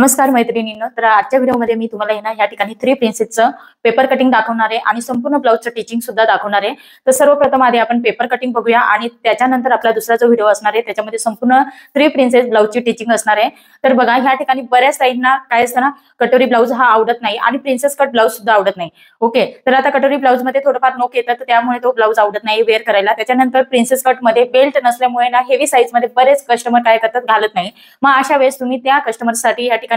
नमस्कार मैत्रिणींनो, तर आजच्या व्हिडिओमध्ये मी तुम्हाला या ठिकाणी थ्री प्रिन्सेसचं पेपर कटिंग दाखवणार आहे आणि संपूर्ण ब्लाउजचं टीचिंग सुद्धा दाखवणार आहे। तर सर्वप्रथम आधी आपण पेपर कटिंग बघूया आणि त्याच्यानंतर आपला दुसरा जो व्हिडिओ असणार आहे त्याच्यामध्ये संपूर्ण थ्री प्रिन्सेस ब्लाउजची टीचिंग असणार आहे। तर बघा, ह्या ठिकाणी बऱ्याच ताईंना काय असतं ना, कटोरी ब्लाउज हा आवडत नाही आणि प्रिन्सेस कट ब्लाउज सुद्धा आवडत नाही। ओके, तर आता कटोरी ब्लाउज मध्ये थोडंफार नोक येतं, तर त्यामुळे तो ब्लाउज आवडत नाही वेअर करायला। त्याच्यानंतर प्रिन्सेस कट मध्ये बेल्ट नसल्यामुळे ना हेवी साईज मध्ये बरेच कस्टमर काय करतात, घालत नाही। मग अशा वेळेस तुम्ही त्या कस्टमरसाठी या ठिकाणी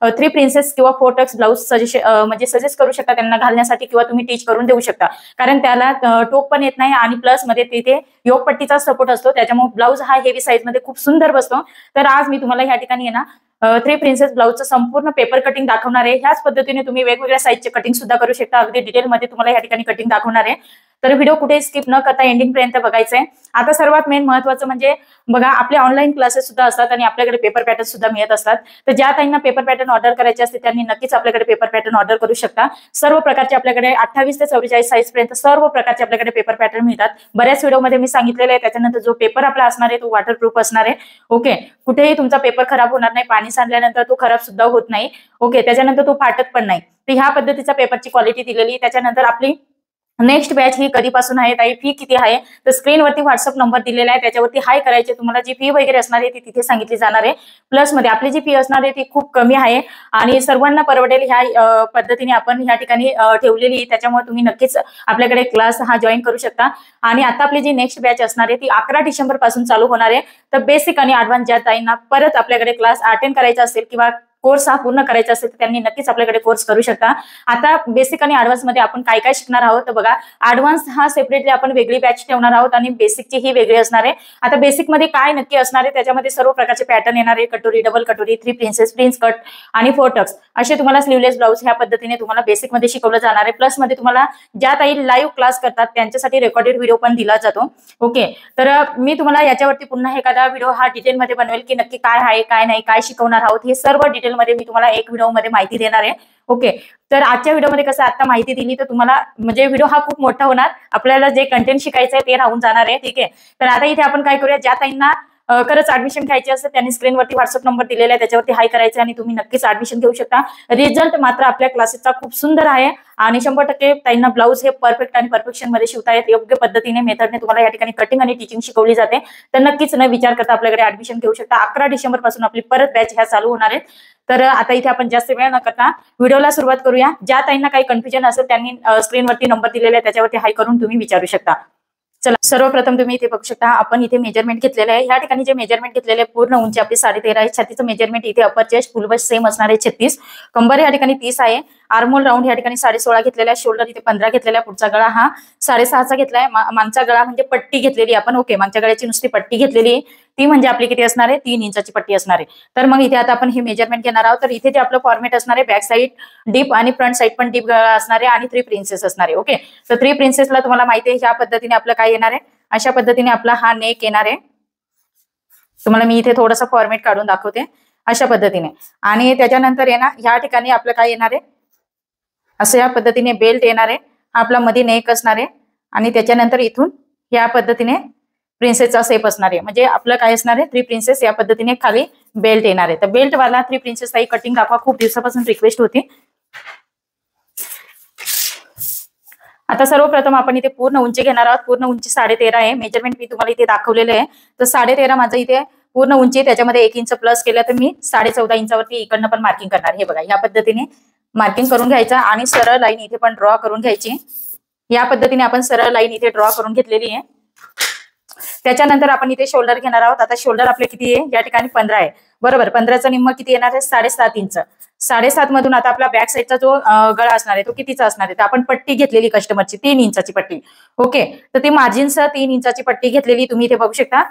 थ्री प्रिन्सेस किंवा 4 टक्स ब्लाउज सजेस्ट करू शकता त्यांना घालण्यासाठी, किंवा तुम्ही टीच करून देऊ शकता, कारण त्याला टोप पण येत नाही आणि प्लस मध्ये तिथे योगपट्टीचा सपोर्ट असतो, त्याच्यामुळे ब्लाउज हा हेवी साईज मध्ये खूप सुंदर बसतो। तर आज मी तुम्हाला या ठिकाणी ना थ्री प्रिन्सेस ब्लाउजचं संपूर्ण पेपर कटिंग दाखवणार आहे। ह्याच पद्धतीने तुम्ही वेगवेगळ्या साईजचे कटिंग सुद्धा करू शकता, अगदी डिटेलमध्ये तुम्हाला या ठिकाणी कटिंग दाखवणार आहे। तर व्हिडिओ कुठे स्किप न करता एंडिंग पर्यंत बघायचा आहे। आता सर्वात मेन महत्वाचं म्हणजे बघा, आपले ऑनलाईन क्लासेस सुद्धा असतात आणि आपल्याकडे पेपर पॅटर्न सुद्धा मिळत असतात। तर ज्या ताईंना पेपर पॅटर्न ऑर्डर करायचे असते त्यांनी नक्कीच आपल्याकडे पेपर पॅटर्न ऑर्डर करू शकता। सर्व प्रकारचे आपल्याकडे 28 ते 44 साईज पर्यंत सर्व प्रकारचे आपल्याकडे पेपर पॅटर्न मिळतात। बऱ्याच व्हिडिओमध्ये मी सांगितलेलं आहे। त्याच्यानंतर जो पेपर आपला असणार आहे तो वॉटरप्रूफ असणार आहे। ओके, कुठेही तुमचा पेपर खराब होणार नाही, पाणी सांडल्यानंतर तो खराब सुद्धा होत नाही। ओके, त्याच्यानंतर तो फाटत पण नाही। तर ह्या पद्धतीचा पेपरची क्वालिटी दिलेली। त्याच्यानंतर आपली नेक्स्ट बॅच ही कधीपासून आहे, ताई फी किती आहे, तर स्क्रीनवरती व्हॉट्सअप नंबर दिलेला आहे, त्याच्यावरती हाय करायचे। तुम्हाला जी फी वगैरे असणार आहे ती तिथे सांगितली जाणार आहे। प्लस मध्ये आपली जी फी असणार आहे ती खूप कमी आहे आणि सर्वांना परवडेल ह्या पद्धतीने आपण ह्या ठिकाणी ठेवलेली आहे। त्याच्यामुळे तुम्ही नक्कीच आपल्याकडे क्लास हा जॉईन करू शकता। आणि आता आपली जी नेक्स्ट बॅच असणार आहे ती 11 डिसेंबर पासून चालू होणार आहे। तर बेसिक आणि ऍडव्हान्स ज्या ताईंना परत आपल्याकडे क्लास अटेंड करायचा असेल किंवा कोर्स हा पूर्ण करायचा असेल तर त्यांनी नक्कीच आपल्याकडे कोर्स करू शकता। आता बेसिक आणि ऍडव्हान्स मध्ये आपण काय काय शिकणार आहोत, तर बघा, ऍडव्हान्स हा सेपरेटली आपण वेगळी बॅच ठेवणार आहोत आणि बेसिकची ही वेगळी असणार आहे। आता बेसिक मध्ये काय नक्की असणार आहे, त्याच्यामध्ये सर्व प्रकारचे पॅटर्न येणार आहे, कटोरी, डबल कटोरी, थ्री प्रिन्सेस, प्रिन्स कट आणि 4 टक्स असे तुम्हाला स्लीवलेस ब्लाउज ह्या पद्धतीने तुम्हाला बेसिक मध्ये शिकवलं जाणार आहे। प्लस मध्ये तुम्हाला ज्या ताई लाईव्ह क्लास करतात त्यांच्यासाठी रेकॉर्डेड व्हिडिओ पण दिला जातो। ओके, तर मी तुम्हाला याच्यावरती पुन्हा एखादा व्हिडिओ हा डिटेलमध्ये बनवेल की नक्की काय आहे काय नाही, काय शिकवणार आहोत, हे सर्व डिटेलमध्ये मी तुम्हाला एक व्हिडिओमध्ये माहिती देणार आहे। ओके, तर आजच्या व्हिडिओमध्ये कसं आता माहिती दिली तर तुम्हाला म्हणजे व्हिडिओ हा खूप मोठा होणार, आपल्याला जे कंटेंट शिकायचं आहे ते राहून जाणार आहे। ठीक आहे, तर आता इथे आपण काय करूया, ज्या ताईंना खरंच ऍडमिशन घ्यायची असेल त्यांनी स्क्रीनवरती व्हॉट्सअप नंबर दिलेला आहे, त्याच्यावरती हाय करायचं आणि तुम्ही नक्कीच ऍडमिशन घेऊ शकता। रिझल्ट मात्र आपल्या क्लासेसचा खूप सुंदर आहे आणि 100% ताईंना ब्लाउज हे परफेक्ट आणि परफेक्शन मध्ये शिवता येत, योग्य पद्धतीने मेथडने तुम्हाला या ठिकाणी कटिंग आणि टीचिंग शिकवली जाते। तर नक्कीच न विचार करता आपल्याकडे ऍडमिशन घेऊ शकता। 11 डिसेंबर पासून आपली परत बॅच ह्या चालू होणार आहेत। तर आता इथे आपण जास्त वेळ न करता व्हिडिओला सुरुवात करूया। ज्या ताईंना काही कन्फ्युजन असेल त्यांनी स्क्रीनवरती नंबर दिलेला आहे त्याच्यावरती हाय करून तुम्ही विचारू शकता। चला, सर्वप्रथम तुम्ही इथे बघू शकता आपण इथे मेजरमेंट घेतलेलं आहे। या ठिकाणी जे मेजरमेंट घेतलेले आहे, पूर्ण उंची आपली 13.5 आहे। छातीचं मेजरमेंट इथे upper chest full bust same असणार आहे 36, कंबर या ठिकाणी 30 आहे, आर्मोल राऊंड या ठिकाणी 16.5 घेतलेला आहे, शोल्डर इथे 15 घेतलेला आहे, पुढचा गळा हा 6.5चा घेतलाय, मागचा गळा म्हणजे पट्टी घेतलेली आपण। ओके, मागच्या गळ्याची नुसती पट्टी घेतलेली आहे, ती म्हणजे आपली किती असणार आहे, 3 इंचाची पट्टी असणार आहे। तर मग इथे आता आपण हे मेजरमेंट घेणार आहोत। तर इथे जे आपलं फॉर्मेट असणार आहे, बॅक साईड डीप आणि फ्रंट साईड पण डीप गळा असणार आहे आणि थ्री प्रिन्सेस असणार आहे। ओके, तर थ्री प्रिन्सेसला तुम्हाला माहिती आहे ह्या पद्धतीने आपलं काय येणार आहे, अशा पद्धतीने आपला हा नेक येणार आहे। तुम्हाला मी इथे थोडंसं फॉर्मेट काढून दाखवते अशा पद्धतीने। आणि त्याच्यानंतर आहे ना, ह्या ठिकाणी आपलं काय येणार आहे, असं या पद्धतीने बेल्ट येणार आहे, हा आपला मध्ये नेक असणार आहे आणि त्याच्यानंतर इथून या पद्धतीने प्रिन्सेसचा शेप असणार आहे, म्हणजे आपलं काय असणार आहे, थ्री प्रिन्सेस या पद्धतीने खाली बेल्ट येणार आहे। तर बेल्ट वाला थ्री प्रिन्सेस काही कटिंग दाखवा, खूप दिवसापासून रिक्वेस्ट होती। आता सर्वप्रथम आपण इथे पूर्ण उंची घेणार आहोत। पूर्ण उंची 13.5 आहे, मेजरमेंट मी तुम्हाला इथे दाखवलेलं आहे। तर 13.5 माझं इथे पूर्ण उंची, त्याच्यामध्ये 1 इंच प्लस केलं तर मी 14.5 इंचावरती इकडनं पण मार्किंग करणार। हे बघा, या पद्धतीने मार्किंग करून घ्यायचा आणि सरळ लाईन इथे पण ड्रॉ करून घ्यायची। या पद्धतीने आपण सरळ लाईन इथे ड्रॉ करून घेतलेली आहे। त्याच्यानंतर आपण इथे शोल्डर घेणार आहोत। आता शोल्डर आपले किती आहे, या ठिकाणी 15 आहे, बरोबर। 15चं निम्म किती येणार आहे, 7.5 इंच। 7.5 मधून आता आपला बॅक साईडचा जो गळा असणार आहे तो कितीचा असणार आहे, तर आपण पट्टी घेतलेली कस्टमरची 3 इंचाची पट्टी। ओके, तर ती मार्जिनसह 3 इंचाची पट्टी घेतलेली तुम्ही इथे बघू शकता।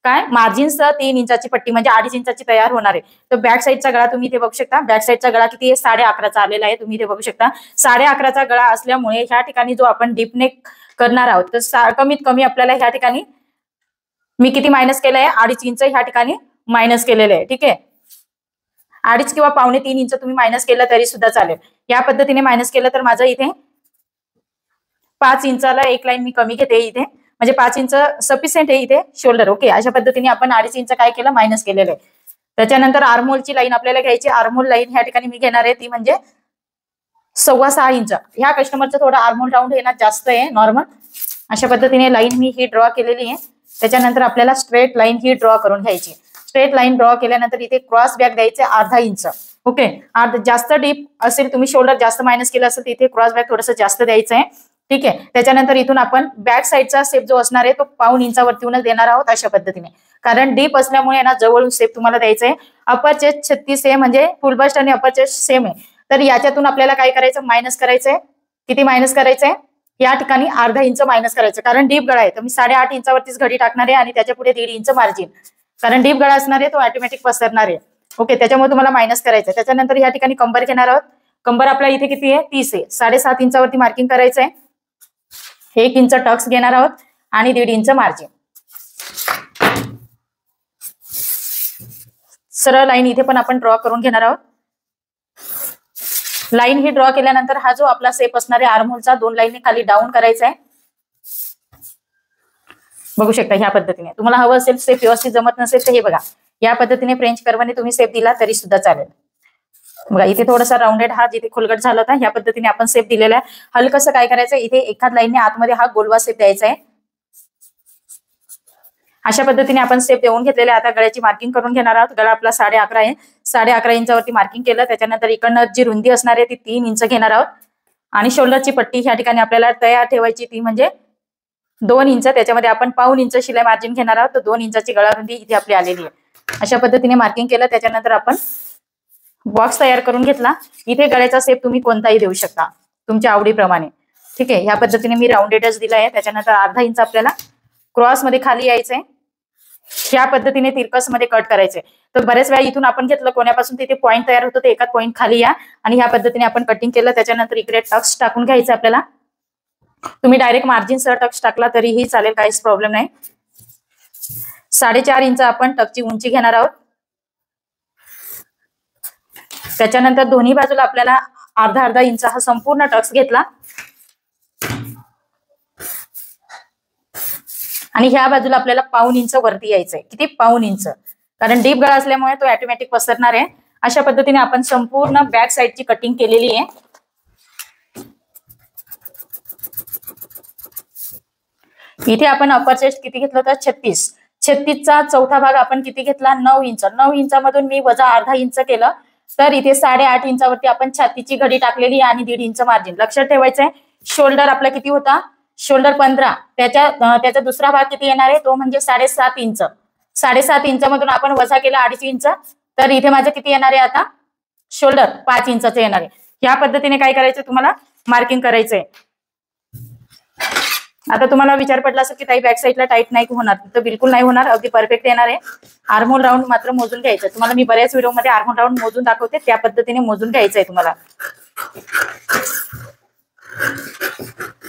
काय, मार्जिनसह 3 इंचाची पट्टी म्हणजे 2.5 इंचाची तयार होणार आहे। तर बॅक साईडचा गळा तुम्ही इथे बघू शकता, बॅक साईडचा गळा किती आहे, 11.5चा आलेला आहे, तुम्ही इथे बघू शकता। 11.5चा गळा असल्यामुळे ह्या ठिकाणी जो आपण डीप नेक करणार आहोत, तर कमीत कमी आपल्याला ह्या ठिकाणी मी किती मायनस केलंय, 2.5 इंच ह्या ठिकाणी मायनस केलेलं आहे। ठीक आहे, 2.5 किंवा 2.25 इंच तुम्ही मायनस केलं तरी सुद्धा चालेल। या पद्धतीने मायनस केलं तर माझं इथे 5 इंचाला एक लाईन मी कमी घेते इथे, म्हणजे 5 इंच सफिशियंट आहे इथे शोल्डर। ओके, अशा पद्धतीने आपण 2.5 इंच काय केलं, मायनस केलेलं आहे। त्याच्यानंतर आर्महोलची लाईन आपल्याला घ्यायची. आर्महोल लाईन ह्या ठिकाणी मी घेणार आहे ती म्हणजे 6.25 इंच. ह्या कस्टमरचं थोडं आर्महोल राऊंड येणार जास्त आहे नॉर्मल. अशा पद्धतीने लाईन मी ही ड्रॉ केलेली आहे. त्याच्यानंतर आपल्याला स्ट्रेट लाईन ही ड्रॉ करून घ्यायची. स्ट्रेट लाईन ड्रॉ केल्यानंतर इथे क्रॉस बॅक द्यायचे 0.5 इंच. ओके, जास्त डीप असेल, तुम्ही शोल्डर जास्त मायनस केलं असेल तर इथे क्रॉस बॅक थोडंसं जास्त द्यायचं आहे. ठीक आहे. त्याच्यानंतर इथून आपण बॅक साईडचा शेप जो असणार आहे तो 1.25 इंचावरतीहूनच देणार आहोत अशा पद्धतीने, कारण डीप असल्यामुळे ना जवळून शेप तुम्हाला द्यायचा आहे. अपर चेस्ट 36 आहे म्हणजे फुल बस्ट आणि अपर चेस्ट सेम आहे. तर याच्यातून आपल्याला काय करायचं, मायनस करायचंय. किती मायनस करायचंय, या ठिकाणी 0.5 इंच मायनस करायचं, कारण डीप गळा आहे. तर मी 8.5 इंचावरतीच घडी टाकणार आहे आणि त्याच्या पुढे 1.5 इंच मार्जिन, कारण डीप गळा असणार आहे तो ऑटोमॅटिक पसरणार आहे. ओके, त्याच्यामुळे तुम्हाला मायनस करायचं. त्याच्यानंतर या ठिकाणी कंबर घेणार आहोत. कंबर आपला इथे किती आहे, 30 आहे. 7.5 इंचावरती मार्किंग करायचंय. 1 इंच टक्स घेणार आहोत आणि 1.5 इंच मार्जिन. सरळ लाईन इथे पण आपण ड्रॉ करून घेणार आहोत. लाईन ही ड्रॉ केल्यानंतर हा जो आपला शेप असणार आहे आर्महोलचा 2 लाईनने खाली डाऊन करायचा आहे. बघू शकता ह्या पद्धतीने. तुम्हाला हवं असेल शेप व्यवस्थित जमत नसेल तर हे बघा, या पद्धतीने फ्रेंच कर्वने तुम्ही शेप दिला तरी सुद्धा चालेल. बघा इथे थोडासा राऊंडेड हा जिथे खोलगट झाला होता ह्या पद्धतीने आपण शेप दिलेला आहे. हलकसं काय करायचं, इथे एखाद लाईनने आतमध्ये हा गोलवा शेप द्यायचा आहे. अशा पद्धतीने आपण शेप देऊन घेतलेले. आता गळ्याची मार्किंग करून घेणार आहोत. गळा आपला 11.5 आहे. 11.5 इंचावरती मार्किंग केलं. त्याच्यानंतर इकडनं जी रुंदी असणार आहे ती 3 इंच घेणार आहोत आणि शोल्डरची पट्टी ह्या ठिकाणी आपल्याला तयार ठेवायची ती म्हणजे 2 इंच. त्याच्यामध्ये आपण 1.25 इंच शिलाई मार्जिन घेणार आहोत. तर 2 इंचाची गळा रुंदी इथे आपली आलेली आहे. अशा पद्धतीने मार्किंग केलं. त्याच्यानंतर आपण बॉक्स तयार करून घेतला. इथे गळ्याचा शेप तुम्ही कोणताही देऊ शकता तुमच्या आवडीप्रमाणे. ठीक आहे, ह्या पद्धतीने मी राऊंडेडच दिला आहे. त्याच्यानंतर 0.5 इंच आपल्याला क्रॉस मध्ये खाली यायचंय. ह्या पद्धतीने तिरकस मध्ये कट करायचे. तर बऱ्याच वेळा इथून आपण घेतलं कोण्यापासून तिथे पॉईंट तयार होतो, ते एकाच पॉईंट खाली या आणि ह्या पद्धतीने आपण कटिंग केलं. त्याच्यानंतर इकडे टक्स टाकून घ्यायचं आपल्याला. तुम्ही डायरेक्ट मार्जिन सह टक्स टाकला तरीही चालेल, काहीच प्रॉब्लेम नाही. 4.5 इंच आपण टक्सची उंची घेणार आहोत. त्याच्यानंतर दोन्ही बाजूला आपल्याला 0.5 इंच हा संपूर्ण टक्स घेतला आणि ह्या बाजूला आपल्याला 1.25 इंच वरती यायचंय. किती, 1.25 इंच, कारण डीप गळा असल्यामुळे तो ऑटोमॅटिक पसरणार आहे. अशा पद्धतीने आपण संपूर्ण बॅक साईडची कटिंग केलेली आहे. इथे आपण अपर चेस्ट किती घेतलं होतं, 36. 36चा चौथा भाग आपण किती घेतला, 9 इंच. 9 इंचामधून मी वजा 0.5 इंच केलं. तर इथे 8.5 इंचावरती आपण छातीची घडी टाकलेली आणि 1.5 इंच मार्जिन. लक्षात ठेवायचंय, शोल्डर आपला किती होता, शोल्डर 15. त्याचा दुसरा भाग किती येणार आहे, तो म्हणजे 7.5 इंच. 7.5 इंचामधून आपण वजा केला 2.5 इंच. तर इथे माझं किती येणार आहे आता, शोल्डर 5 इंचाचं येणार आहे. ह्या पद्धतीने काय करायचं, तुम्हाला मार्किंग करायचंय. आता तुम्हाला विचार पडला असेल की ताई बॅक साईडला टाईट नाही होणार, तर बिलकुल नाही होणार, अगदी परफेक्ट येणार आहे. आर्महोल राऊंड मात्र मोजून घ्यायचं. तुम्हाला मी बऱ्याच व्हिडिओमध्ये आर्महोल राऊंड मोजून दाखवते, त्या पद्धतीने मोजून घ्यायचंय तुम्हाला.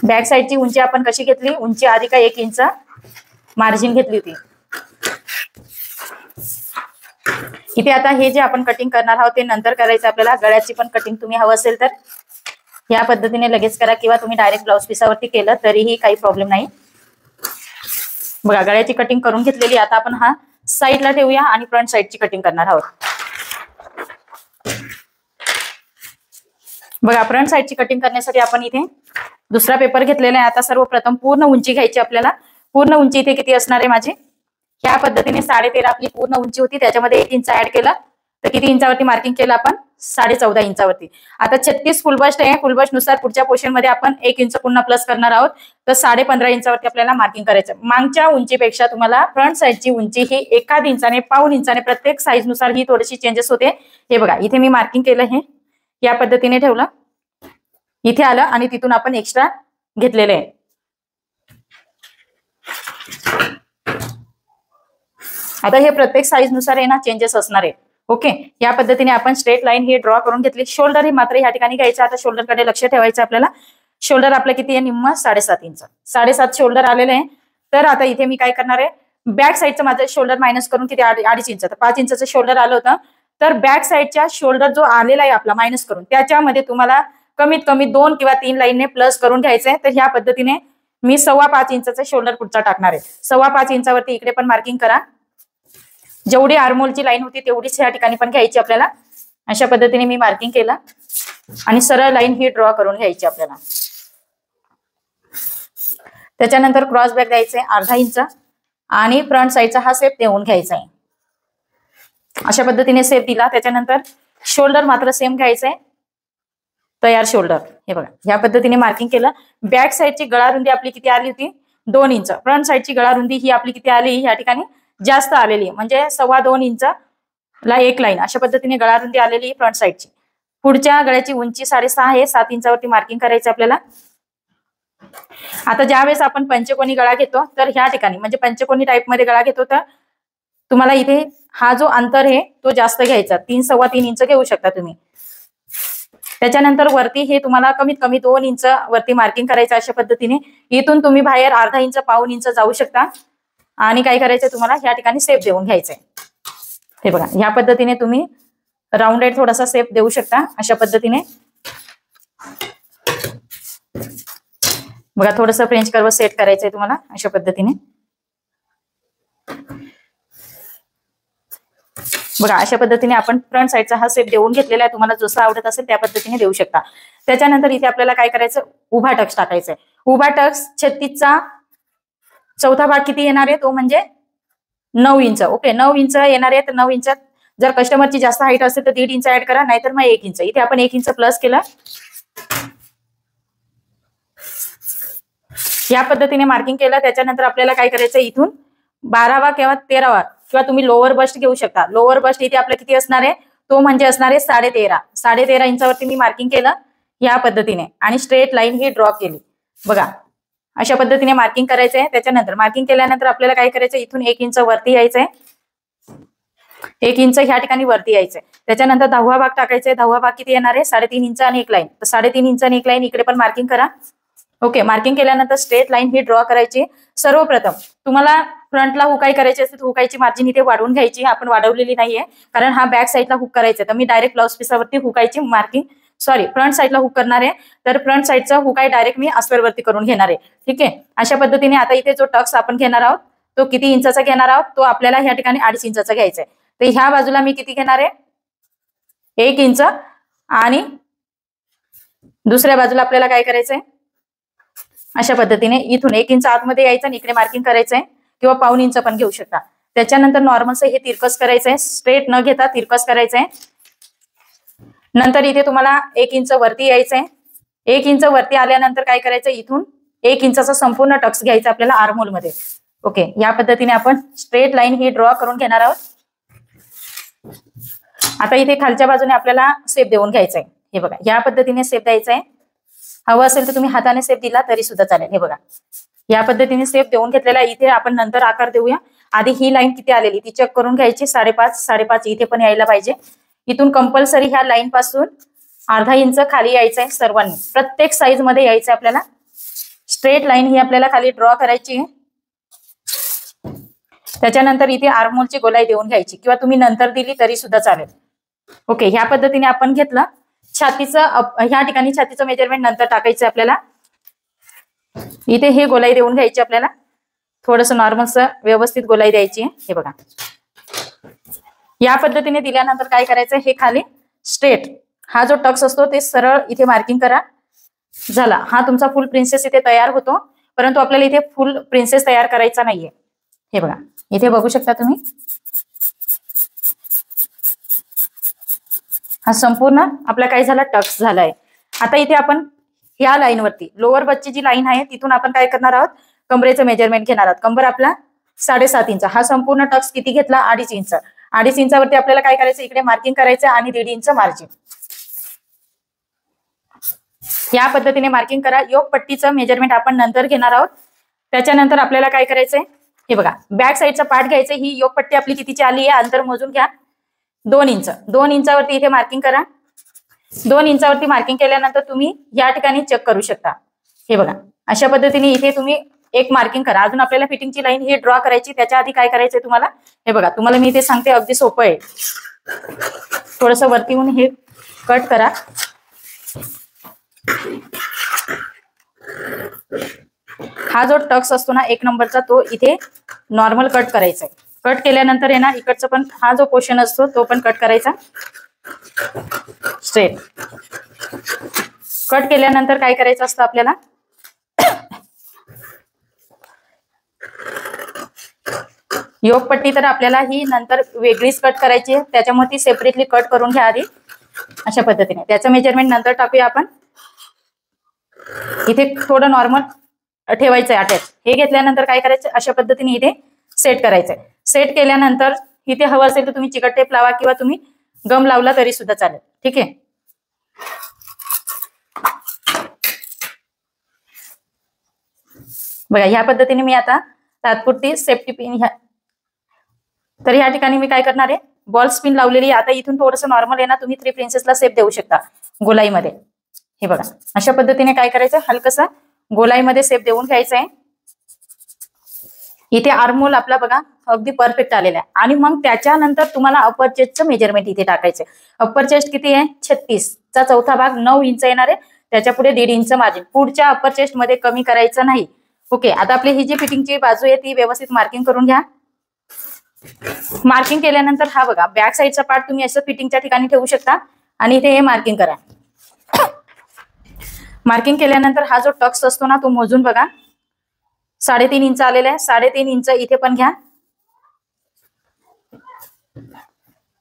बॅक साईडची उंची आपण कशी घेतली, उंची आधी का 1 इंच मार्जिन घेतली होती. इथे आता हे जे आपण कटिंग करणार आहोत ते नंतर करायचं आपल्याला. गळ्याची पण कटिंग तुम्ही हवं असेल तर या पद्धतीने लगेच करा किंवा तुम्ही डायरेक्ट ब्लाउज पिसावरती केलं तरीही काही प्रॉब्लेम नाही. बघा गळ्याची कटिंग करून घेतलेली. आता आपण हा साईडला ठेवूया आणि फ्रंट साईडची कटिंग करणार आहोत. बघा फ्रंट साईडची कटिंग करण्यासाठी आपण इथे दुसरा पेपर घेतलेला आहे. आता सर्वप्रथम पूर्ण उंची घ्यायची आपल्याला. पूर्ण उंची इथे किती असणार आहे माझी, ह्या पद्धतीने 13.5 आपली पूर्ण उंची होती, त्याच्यामध्ये 1 इंच ऍड केलं. तर किती इंचावरती मार्किंग केलं आपण, 14.5 इंचावरती. आता 36 फुल बस्ट आहे. फुल बस्ट नुसार पुढच्या पोर्शन मध्ये आपण 1 इंच पुन्हा प्लस करणार आहोत. तर 15.5 इंचावरती आपल्याला मार्किंग करायचं. मागच्या उंचीपेक्षा तुम्हाला फ्रंट साईडची उंची ही 1 इंचाने 1.25 इंचाने प्रत्येक साईज नुसार ही थोडीशी चेंजेस होते. हे बघा इथे मी मार्किंग केलं, हे या पद्धतीने ठेवलं, इथे आलं आणि तिथून आपण एक्स्ट्रा घेतलेले आहे. आता हे प्रत्येक साईज नुसार आहे ना चेंजेस असणार आहे. ओके, या पद्धतीने आपण स्ट्रेट लाईन ही ड्रॉ करून घेतली. शोल्डर ही मात्र ह्या ठिकाणी घ्यायचं. आता शोल्डर कडे लक्ष ठेवायचं आपल्याला. शोल्डर आपलं किती आहे, निम्म 7.5 इंच. 7.5 शोल्डर आलेले आहे. तर आता इथे मी काय करणार आहे, बॅक साईडचं माझं शोल्डर मायनस करून किती 2.5 इंच, तर 5 इंचाचं शोल्डर आलं होतं. तर बॅक साईडच्या शोल्डर जो आलेला आहे आपला मायनस करून, त्याच्यामध्ये तुम्हाला कमीत कमी 2 किंवा 3 लाईनने प्लस करून घ्यायचंय. तर ह्या पद्धतीने मी 5.25 इंचाचा शोल्डर पुढचा टाकणार आहे. 5.25 इंचावरती इकडे पण मार्किंग करा. जेवढी आर्मोलची लाईन होती तेवढीच या ठिकाणी पण घ्यायची आपल्याला. अशा पद्धतीने मी मार्किंग केलं आणि सरळ लाईन ही ड्रॉ करून घ्यायची आपल्याला. त्याच्यानंतर क्रॉस बॅक द्यायचंय अर्धा इंच आणि फ्रंट साईडचा हा शेप देऊन घ्यायचा आहे. अशा पद्धतीने शेप दिला. त्याच्यानंतर शोल्डर मात्र सेम घ्यायचंय, तयार शोल्डर. हे बघा ह्या पद्धतीने मार्किंग केलं. बॅक साईडची गळा रुंदी आपली किती आली होती? 2 इंच. फ्रंट साईडची गळा रुंदी ही आपली किती आली या ठिकाणी? जास्त आलेली, म्हणजे 2.25 इंच ला एक लाईन. अशा पद्धतीने गळा रुंदी आलेली फ्रंट साईडची. पुढच्या गळ्याची उंची 6.5 आहे. 7 इंचावरती मार्किंग करायचं आपल्याला. आता ज्यावेळेस आपण पंचकोनी गळा घेतो तर ह्या ठिकाणी म्हणजे पंचकोनी टाईप मध्ये गळा घेतो तर तुम्हाला इथे हा जो अंतर आहे तो जास्त घ्यायचा. 3-3.25 इंच घेऊ शकता तुम्ही. त्याच्यानंतर वरती हे तुम्हाला कमीत कमी 2 इंच वरती मार्किंग करायचं. अशा पद्धतीने इथून तुम्ही बाहेर अर्धा इंच 1.25 इंच जाऊ शकता. आणि काय करायचंय तुम्हाला ह्या ठिकाणी शेप देऊन घ्यायचंय. हे बघा ह्या पद्धतीने तुम्ही राऊंडेड थोडासा शेप देऊ शकता. अशा पद्धतीने बघा थोडंसं फ्रेंच कर्व सेट करायचंय तुम्हाला अशा पद्धतीने. बघा अशा पद्धतीने आपण फ्रंट साईडचा हा शेप देऊन घेतलेला आहे. तुम्हाला जसं आवडत असेल त्या पद्धतीने देऊ शकता. त्याच्यानंतर इथे आपल्याला काय करायचं? उभा टक्स टाकायचा आहे. उभा टक्स 36चा चौथा भाग किती येणार आहे? तो म्हणजे 9 इंच. ओके 9 इंच येणार आहे. तर 9 इंचात जर कस्टमरची जास्त हाईट असेल तर 1.5 इंच ऍड करा, नाहीतर मग 1 इंच. इथे आपण 1 इंच प्लस केलं. या पद्धतीने मार्किंग केलं. त्याच्यानंतर आपल्याला काय करायचं? इथून 12वा किंवा 13वा किंवा तुम्ही लोअर बस्ट घेऊ शकता. लोअर बस्ट इथे आपलं किती असणार आहे? तो म्हणजे असणार आहे 13.5 इंचावरती मी मार्किंग केलं या पद्धतीने आणि स्ट्रेट लाईन ही ड्रॉ केली. बघा अशा पद्धतीने मार्किंग करायचंय. त्याच्यानंतर मार्किंग केल्यानंतर आपल्याला काय करायचं? इथून 1 इंच वरती यायचंय. 1 इंच ह्या ठिकाणी वरती यायचंय. त्याच्यानंतर 10वा भाग टाकायचंय. 10वा भाग किती येणार आहे? 3.5 इंच आणि एक लाईन. तर 3.5 इंच आणि एक लाईन इकडे पण मार्किंग करा. ओके मार्किंग केल्यानंतर स्ट्रेट लाईन ही ड्रॉ करायची. सर्वप्रथम तुम्हाला फ्रंटला हुकाई करायची असते, हुकाईची मार्जिन इथे वाढवून घ्यायची. आपण वाढवलेली नाहीये कारण हा बॅक साईडला हुक करायचं. तर मी डायरेक्ट ब्लाउज पीसावरती हुकाईची मार्किंग फ्रंट साईडला हुक करणार आहे. तर फ्रंट साईडचा हुकाई डायरेक्ट मी अस्वरवरती करून घेणार आहे. ठीक आहे. अशा पद्धतीने आता इथे जो टक्स आपण घेणार आहोत तो किती इंचाचा घेणार आहोत? तो आपल्याला ह्या ठिकाणी 2.5 इंचाचा घ्यायचा आहे. तर ह्या बाजूला मी किती घेणार आहे? 1 इंच आणि दुसऱ्या बाजूला आपल्याला काय करायचंय? अशा पद्धतीने इथून 1 इंच आतमध्ये यायचं आणि इकडे मार्किंग करायचंय किंवा 1.25 इंच पण घेऊ शकता. त्याच्यानंतर नॉर्मलचं हे तिरकस करायचंय. स्ट्रेट न घेता तिरकस करायचंय. नंतर इथे तुम्हाला 1 इंच वरती यायचंय. 1 इंच वरती आल्यानंतर काय करायचं? इथून 1 इंचाचा संपूर्ण टक्स घ्यायचा आपल्याला आर्महोल मध्ये. ओके या पद्धतीने आपण स्ट्रेट लाईन ही ड्रॉ करून घेणार आहोत. आता इथे खालच्या बाजूने आपल्याला शेप देऊन घ्यायचंय. हे बघा या पद्धतीने शेप द्यायचा आहे. हवं असेल तर तुम्ही हाताने शेप दिला तरी सुद्धा चालेल. हे बघा या पद्धतीने शेप देऊन घेतलेला. इथे आपण नंतर आकार देऊया. आधी ही लाईन किती आलेली ती चेक करून घ्यायची. 5.5 इथे पण यायला पाहिजे. इथून कंपल्सरी ह्या लाईन पासून अर्धा इंच खाली यायचंय. सर्वांनी प्रत्येक साईज मध्ये यायचंय आपल्याला. स्ट्रेट लाईन ही आपल्याला खाली ड्रॉ करायची आहे. त्याच्यानंतर इथे आर्महोलची गोलाई देऊन घ्यायची किंवा तुम्ही नंतर दिली तरी सुद्धा चालेल. ओके ह्या पद्धतीने आपण घेतलं. छातीचं ह्या ठिकाणी छातीचं मेजरमेंट नंतर टाकायचं आपल्याला. इथे हे गोलाई देऊन घ्यायची आपल्याला. थोडस नॉर्मलचं व्यवस्थित गोलाई द्यायची. हे बघा या पद्धतीने दिल्यानंतर काय करायचं? हे खाली स्ट्रेट हा जो टक्स असतो ते सरळ इथे मार्किंग करा. झाला. हा तुमचा फुल प्रिन्सेस इथे तयार होतो. परंतु आपल्याला इथे फुल प्रिन्सेस तयार करायचा नाहीये. हे बघा इथे बघू शकता तुम्ही. हा संपूर्ण आपला काय झाला? टक्स झालाय. आता इथे आपण ह्या लाईन वरती लोअर बसची जी लाईन आहे तिथून आपण काय करणार आहोत? कमरेचं मेजरमेंट घेणार आहोत. कंबर आपला 7.5 इंच. हा संपूर्ण टक्स किती घेतला? 2.5 इंच. 2.5 इंचावरती आपल्याला काय करायचं? इकडे मार्किंग करायचं आणि 1.5 इंच मार्जिन. या पद्धतीने मार्किंग करा. योग पट्टीचं मेजरमेंट आपण नंतर घेणार आहोत. त्याच्यानंतर आपल्याला काय करायचंय? हे बघा बॅक साईडचा पार्ट घ्यायचा. ही योग पट्टी आपली कितीची आली आहे? अंतर मोजून घ्या. 2 इंच. 2 इंचावरती इथे मार्किंग करा. 2 इंचावरती मार्किंग केल्यानंतर तुम्ही या ठिकाणी चेक करू शकता. हे बघा अशा पद्धतीने इथे तुम्ही एक मार्किंग करा. अजून आपल्याला फिटिंगची लाईन ही ड्रॉ करायची. त्याच्या आधी काय करायचंय तुम्हाला? हे बघा तुम्हाला मी इथे सांगते अगदी सोपं आहे. थोडस वरती येऊन हे कट करा. हा जो टक्स असतो ना 1 नंबरचा तो इथे नॉर्मल कट करायचा आहे. कट केल्यानंतर आहे ना इकडचं पण हा जो पोर्शन असतो तो पण कट करायचा स्ट्रेट. कट केल्यानंतर काय करायचं असतं आपल्याला, योगपट्टी तर आपल्याला ही नंतर वेगळीच कट करायची आहे, त्याच्यामुळे ती सेपरेटली कट करून घ्या आधी अशा पद्धतीने. त्याचं मेजरमेंट नंतर टाकूया आपण. इथे थोडं नॉर्मल ठेवायचंय अटॅच. हे घेतल्यानंतर काय करायचं, अशा पद्धतीने इथे सेट करायचंय. सेट केल्यानंतर इथे हवं असेल तर तुम्ही चिकट टेप लावा किंवा तुम्ही गम लावला तरी सुद्धा चालेल. ठीक आहे. बघा ह्या पद्धतीने मी आता तात्पुरती सेफ्टी पिन तर ह्या ठिकाणी मी काय करणार आहे, बॉल स्पिन लावलेली. आता इथून थोडंसं नॉर्मल आहे ना, तुम्ही 3 प्रिन्सेसला सेप देऊ शकता गोलाईमध्ये. हे बघा अशा पद्धतीने काय करायचं, हलकसा गोलाईमध्ये सेप देऊन घ्यायचं आहे. इथे आर्महोल आपला बघा अगदी परफेक्ट आलेला आहे. आणि मग त्याच्यानंतर तुम्हाला अपर चेस्टचं मेजरमेंट इथे टाकायचं. अपर चेस्ट किती आहे, 36 चा चौथा भाग 9 इंच येणार आहे. त्याच्या पुढे 1.5 इंच मार्जिन. पुढच्या अपर चेस्ट मध्ये कमी करायचं नाही. ओके. आता आपली ही जी फिटिंगची बाजू आहे ती व्यवस्थित मार्किंग करून घ्या. मार्किंग केल्यानंतर हा बघा बॅक साईडचा पार्ट तुम्ही असं फिटिंगच्या ठिकाणी ठेवू शकता आणि इथे हे मार्किंग करा. मार्किंग केल्यानंतर हा जो टक्स असतो ना तो मोजून बघा 3.5 इंच आलेला आहे. 3.5 इंच इथे पण घ्या.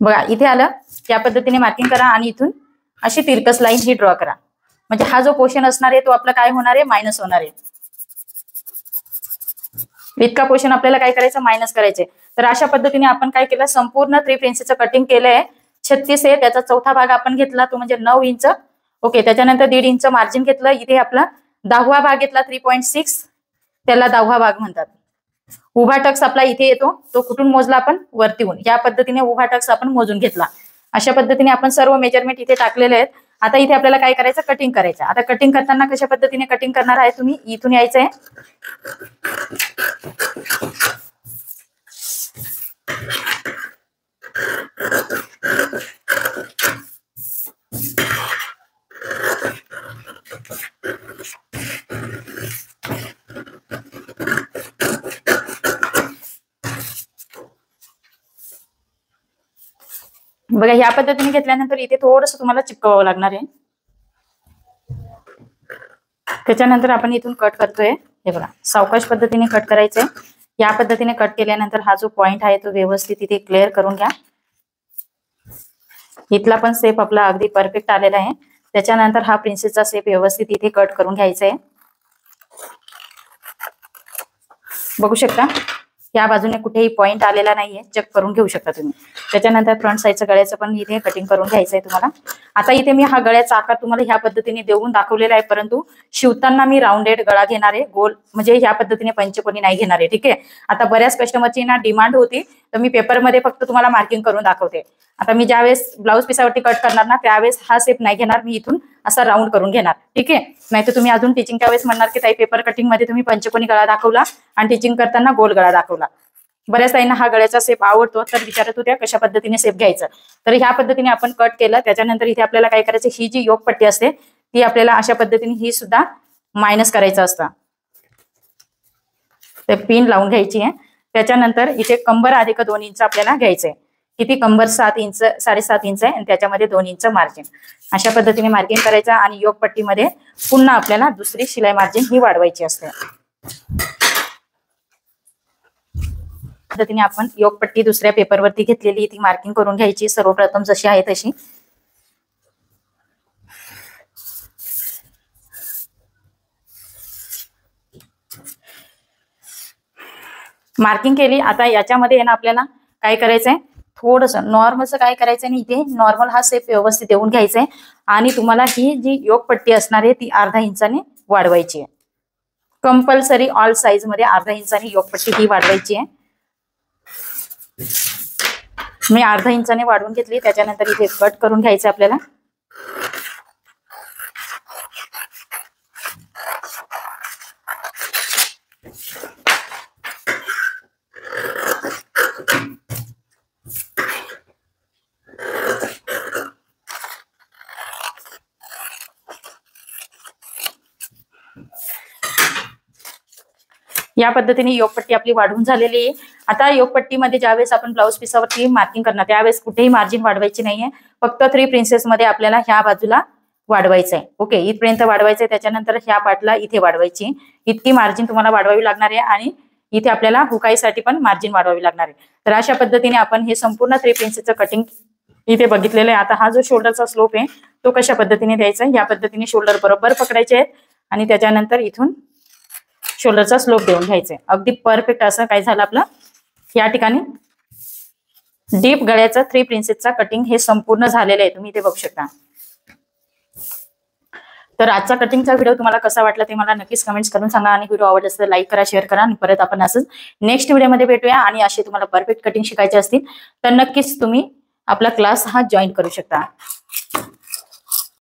बघा इथे आलं. त्या पद्धतीने मार्किंग करा आणि इथून अशी तिरकस लाईन ही ड्रॉ करा. म्हणजे हा जो पोर्शन असणार आहे तो आपला काय होणार आहे, मायनस होणार आहे. इतका पोर्शन आपल्याला काय करायचं, मायनस करायचे. तर अशा पद्धतीने आपण काय केलं, संपूर्ण 3 प्रिन्सेसचं कटिंग केलंय. 36 आहे, त्याचा चौथा भाग आपण घेतला तो म्हणजे 9 इंच. ओके. त्याच्यानंतर 1.5 इंच मार्जिन घेतलं. इथे आपला 10वा भाग घेतला 3.6, त्याला 10वा भाग म्हणतात. उभा टक्स आपला इथे येतो, तो कुठून मोजला आपण, वरतीहून. या पद्धतीने उभा टक्स आपण मोजून घेतला. अशा पद्धतीने आपण सर्व मेजरमेंट इथे टाकलेले आहेत. आता इथे आपल्याला काय करायचं, कटिंग करायचं. आता कटिंग करताना कशा पद्धतीने कटिंग करणार आहे, तुम्ही इथून यायचंय. बघा ह्या पद्धतीने घेतल्यानंतर इथे थोडंसं तुम्हाला चिपकवावं लागणार आहे. त्याच्यानंतर आपण इथून कट करतोय. हे बघा सावकाश पद्धतीने कट करायचंय. या पद्धतीने कट केल्यानंतर हा जो पॉइंट आहे तो व्यवस्थित इथे क्लिअर करून घ्या. इथला पण शेप आपला अगदी परफेक्ट आलेला आहे. त्याच्यानंतर हा प्रिन्सेसचा शेप व्यवस्थित इथे कट करून घ्यायचा आहे. बघू शकता या बाजूने कुठेही पॉइंट आलेला नाहीये, चेक करून घेऊ शकता तुम्ही. त्याच्यानंतर फ्रंट साईडचं गळ्याचं पण इथे कटिंग करून घ्यायचं आहे तुम्हाला. आता इथे मी हा गळ्याचा आकार तुम्हाला ह्या पद्धतीने देऊन दाखवलेला आहे, परंतु शिवताना मी राऊंडेड गळा घेणार आहे, गोल म्हणजे ह्या पद्धतीने पंचकोनी नाही घेणार आहे. ठीक आहे. आता बऱ्याच कस्टमरची ना डिमांड होती, तर मी पेपरमध्ये फक्त तुम्हाला मार्किंग करून दाखवते. आता मी ज्यावेळेस ब्लाऊज पिसावरती कट करणार ना त्यावेळेस हा शेप नाही घेणार, मी इथून असा राऊंड करून घेणार. ठीक आहे. नाही तर तुम्ही अजून टीचिंगच्या वेळेस म्हणणार की ताई पेपर कटिंग मध्ये तुम्ही पंचकोनी गळा दाखवला आणि टीचिंग करताना गोल गळा दाखवला. बऱ्याच ताईंना हा गळ्याचा शेप आवडतो, तर विचारत होत्या कशा पद्धतीने शेप घ्यायचा. तर ह्या पद्धतीने आपण कट केलं. त्याच्यानंतर इथे आपल्याला काय करायचं, ही जी योगपट्टी असते ती आपल्याला अशा पद्धतीने ही सुद्धा मायनस करायचं असतं. ते पिन लावून घ्यायची आहे. त्याच्यानंतर इथे कंबर अधिक 2 इंच आपल्याला घ्यायचंय. किती, कंबर 7 इंच 7.5 इंच आहे आणि त्याच्यामध्ये 2 इंच मार्जिन. अशा पद्धतीने मार्जिन करायचं आणि योगपट्टीमध्ये पुन्हा आपल्याला दुसरी शिलाई मार्जिन ही वाढवायची असते. पद्धतीने आपण योगपट्टी दुसऱ्या पेपरवरती घेतलेली ती मार्किंग करून घ्यायची सर्वप्रथम जशी आहे तशी. मार्किंग केली. आता याच्यामध्ये ना आपल्याला काय करायचंय, थोडंसं नॉर्मलचं काय करायचंय आणि इथे नॉर्मल हा शेप व्यवस्थित देऊन घ्यायचंय आणि तुम्हाला ही जी योगपट्टी असणार आहे ती अर्धा इंचाने वाढवायची आहे. कंपल्सरी ऑल साइज मध्ये अर्धा इंचाने योगपट्टी ही वाढवायची आहे. मी अर्धा इंचाने वाढवून घेतली. त्याच्यानंतर इथे कट करून घ्यायचं आपल्याला. या पद्धतीने योगपट्टी आपली वाढवून झालेली आहे। आता योगपट्टीमध्ये ज्यावेळेस आपण ब्लाऊज पिसावरती मार्किंग करणार त्यावेळेस कुठेही मार्जिन वाढवायची नाहीये, फक्त 3 प्रिन्सेस मध्ये आपल्याला ह्या बाजूला वाढवायचं आहे। ओके, इथपर्यंत वाढवायचं आहे, त्याच्यानंतर ह्या पार्टला इथे वाढवायची, इतकी मार्जिन तुम्हाला वाढवावी लागणार आहे आणि इथे आपल्याला हुकाईसाठी पण मार्जिन वाढवावी लागणार आहे। तर अशा पद्धतीने आपण हे संपूर्ण 3 प्रिन्सेसचं कटिंग इथे बघितलेलं आहे। आता हा जो शोल्डरचा स्लोप आहे तो कशा पद्धतीने द्यायचा, या पद्धतीने शोल्डर बरोबर पकडायचे आहेत आणि त्याच्यानंतर इथून शोल्डरचा स्लोप देऊन घ्यायचा आहे। अगदी परफेक्ट असं काय झालं आपलं या ठिकाणी डीप गळ्याचं 3 प्रिन्सेसचा कटिंग हे संपूर्ण झालेलं आहे, तुम्ही इथे बघू शकता। तर आजचा कटिंगचा व्हिडिओ तुम्हाला कसा वाटला ते मला नक्कीच कमेंट्स करून सांगा आणि व्हिडिओ आवडला असेल तर लाईक करा, शेअर करा आणि परत आपण असंच नेक्स्ट व्हिडिओमध्ये भेटूया। आणि असे तुम्हाला परफेक्ट कटिंग शिकायचे असतील तर नक्कीच तुम्ही आपला क्लास हा जॉईन करू शकता।